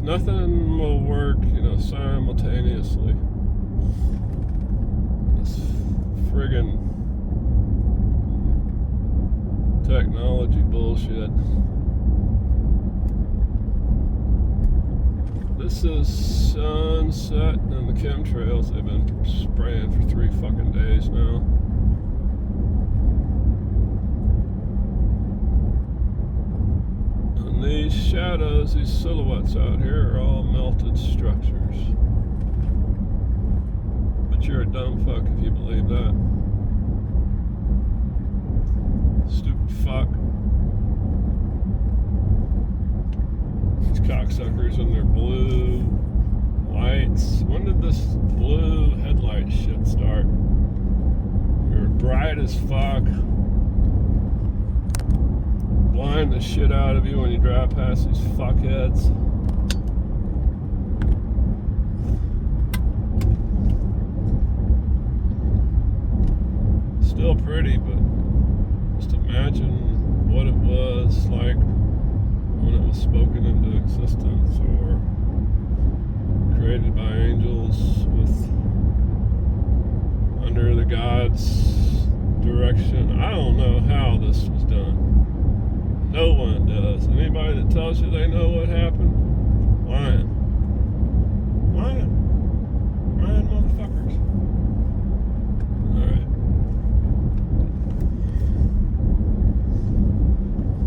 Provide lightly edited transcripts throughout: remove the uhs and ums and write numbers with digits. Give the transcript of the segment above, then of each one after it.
because nothing will work, simultaneously. This friggin' technology bullshit. This is sunset and the chemtrails. They've been spraying for 3 fucking days now. And these shadows, these silhouettes out here are all melted structures. But you're a dumb fuck if you believe that. Stupid fuck. These cocksuckers and their blue lights. When did this blue headlight shit start? They're bright as fuck. Blind the shit out of you when you drive past these fuckheads. Still pretty, but just imagine what it was like when it was spoken into existence or created by angels with under the gods' direction. I don't know how this was done. No one does. Anybody that tells you they know what happened, lying. Lying motherfuckers. Alright.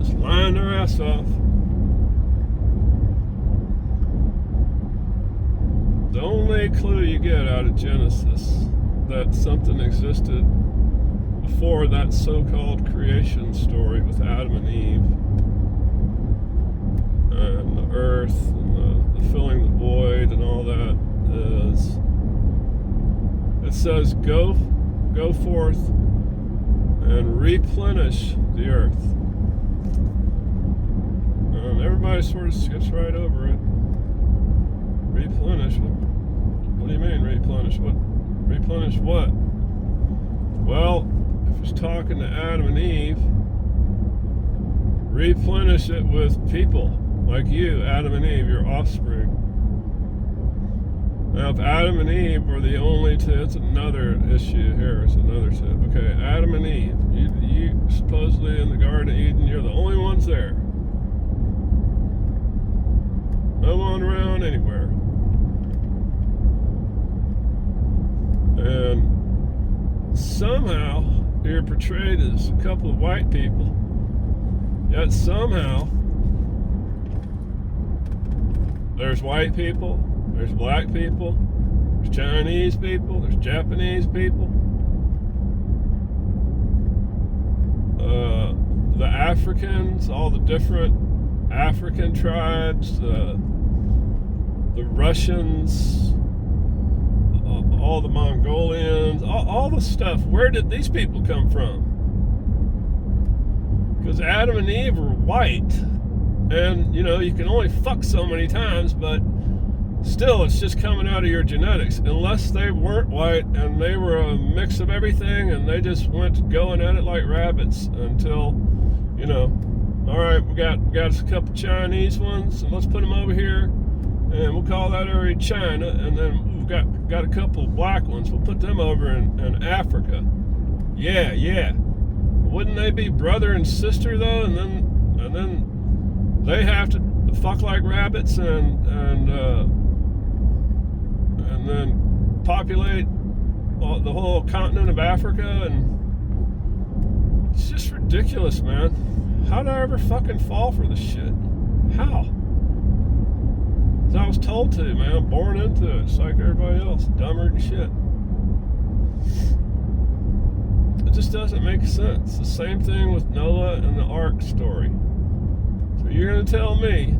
Just lying their ass off. The only clue you get out of Genesis that something existed before that so-called creation story with Adam and Eve and the earth and the filling the void and all that is, it says go forth and replenish the earth. And everybody sort of skips right over it. Replenish? What do you mean replenish? What? Replenish what? Well, if it's talking to Adam and Eve, replenish it with people like you, Adam and Eve, your offspring. Now, if Adam and Eve were the only two, it's another issue here. It's another two. Okay, Adam and Eve, you supposedly in the Garden of Eden, you're the only ones there. No one around anywhere. And somehow you're portrayed as a couple of white people, yet somehow there's white people, there's black people, there's Chinese people, there's Japanese people, the Africans, all the different African tribes, the Russians, all the Mongolians, all the stuff. Where did these people come from? Because Adam and Eve were white, and you can only fuck so many times, but still it's just coming out of your genetics. Unless they weren't white and they were a mix of everything and they just went going at it like rabbits until, all right, we got a couple Chinese ones, and let's put them over here and we'll call that area China, and then we've got a couple of black ones, we'll put them over in Africa. Yeah. Wouldn't they be brother and sister though? And then they have to fuck like rabbits and then populate the whole continent of Africa, and it's just ridiculous, man. How did I ever fucking fall for this shit? How? I was told to, man. I'm born into it. It's like everybody else, dumber than shit. It just doesn't make sense. The same thing with Noah and the Ark story. So you're going to tell me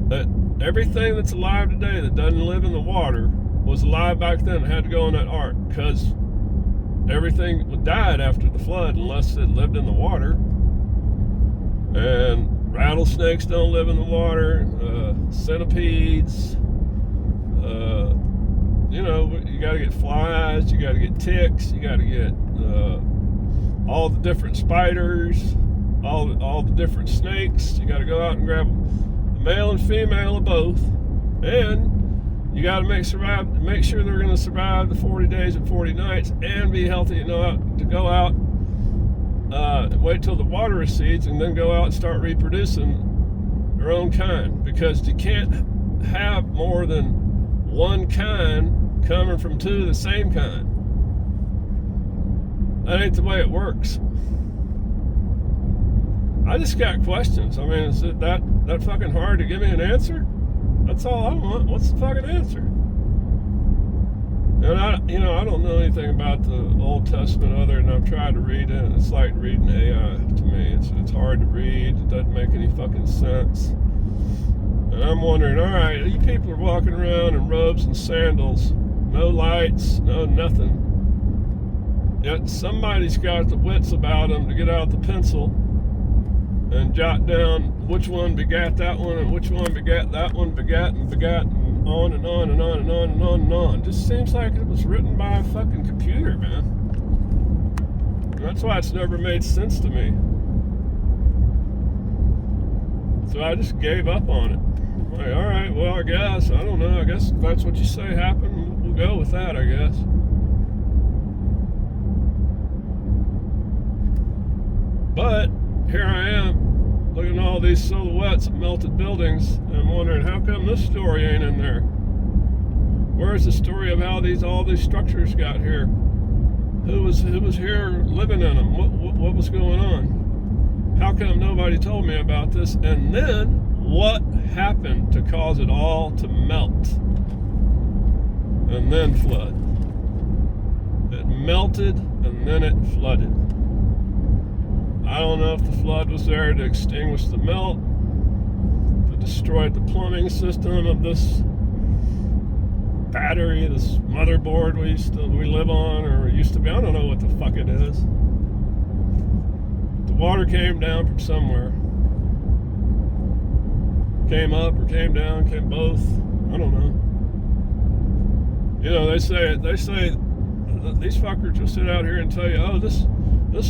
that everything that's alive today that doesn't live in the water was alive back then and had to go in that ark, because everything died after the flood unless it lived in the water. And rattlesnakes don't live in the water, centipedes, you got to get flies, you got to get ticks, you got to get all the different spiders, all the different snakes. You got to go out and grab male and female of both, and you got to make sure they're going to survive the 40 days and 40 nights and be healthy enough to go out, wait till the water recedes, and then go out and start reproducing their own kind, because you can't have more than one kind coming from two of the same kind. That ain't the way it works. I just got questions. I mean, is it that fucking hard to give me an answer? That's all I want. What's the fucking answer? And I don't know anything about the Old Testament other than I've tried to read it. It's like reading AI to me. It's hard to read. It doesn't make any fucking sense. And I'm wondering, all right, you people are walking around in robes and sandals, no lights, no nothing. Yet somebody's got the wits about them to get out the pencil and jot down which one begat that one and which one begat that one, begat and on and on and on and on and on and on. Just seems like it was written by a fucking computer, man. And that's why it's never made sense to me. So I just gave up on it. I'm like, all right, well, I guess. I don't know. I guess if that's what you say happened, we'll go with that, I guess. But here I am, looking at all these silhouettes of melted buildings, and I'm wondering, how come this story ain't in there? Where's the story of how all these structures got here? Who was here living in them? What was going on? How come nobody told me about this? And then, what happened to cause it all to melt and then flood? It melted and then it flooded. I don't know if the flood was there to extinguish the melt, to destroy the plumbing system of this battery, this motherboard we live on, or used to be. I don't know what the fuck it is. The water came down from somewhere. Came up or came down, came both. I don't know. You know, they say these fuckers will sit out here and tell you, oh, this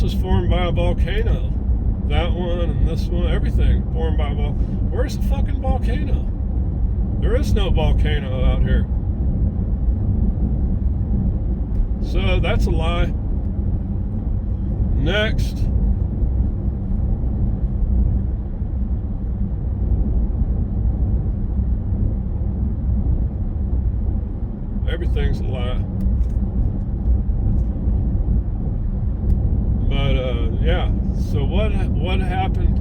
was formed by a volcano. That one and this one, everything formed by a volcano. Where's the fucking volcano? There is no volcano out here. So that's a lie. Next. Everything's a lie. But yeah. So what happened?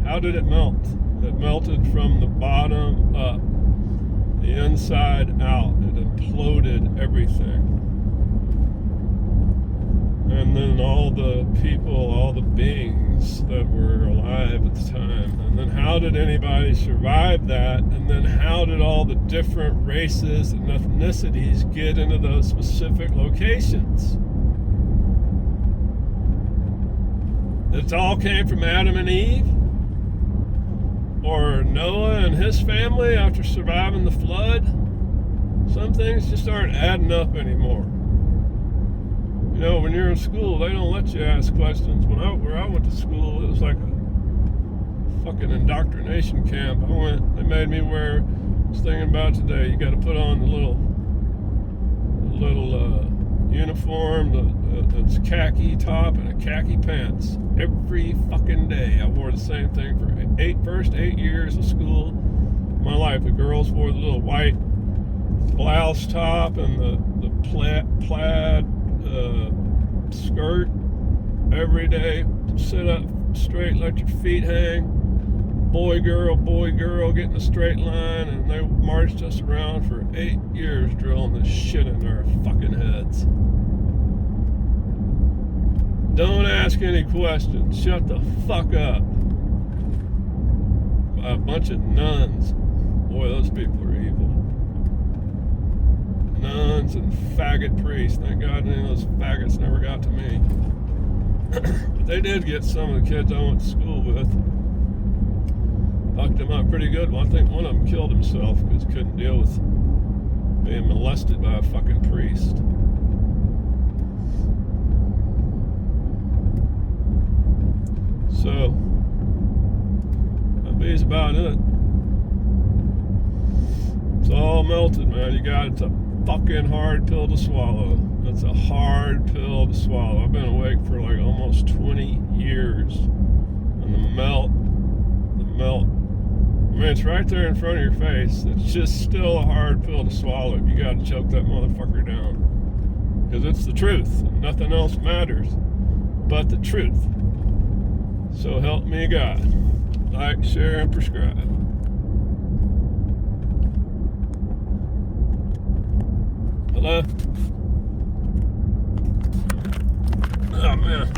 How did it melt? It melted from the bottom up, the inside out. It imploded everything. And then all the people, all the beings that were alive at the time. And then how did anybody survive that? And then how did all the different races and ethnicities get into those specific locations? It all came from Adam and Eve? Or Noah and his family after surviving the flood? Some things just aren't adding up anymore. You know, when you're in school, they don't let you ask questions. Where I went to school, it was like a fucking indoctrination camp. They made me wear, I was thinking about today, you got to put on the little uniform, that's khaki top and a khaki pants every fucking day. I wore the same thing for first 8 years of school. My life, the girls wore the little white blouse top and the plaid skirt every day. Sit up straight, let your feet hang. Boy, girl, get in a straight line, and they marched us around for 8 years drilling this shit in our fucking heads. Don't ask any questions. Shut the fuck up. A bunch of nuns. Boy, those people are evil. Nuns and faggot priests. Thank God any of those faggots never got to me. But they did get some of the kids I went to school with. Fucked them up pretty good. Well, I think one of them killed himself because he couldn't deal with being molested by a fucking priest. So, that be about melted, man. It's a fucking hard pill to swallow. It's a hard pill to swallow. I've been awake for like almost 20 years. And the melt. I mean, it's right there in front of your face. It's just still a hard pill to swallow. You gotta choke that motherfucker down. Because it's the truth. Nothing else matters but the truth. So help me God. Like, share, and prescribe. Hello? Oh, man.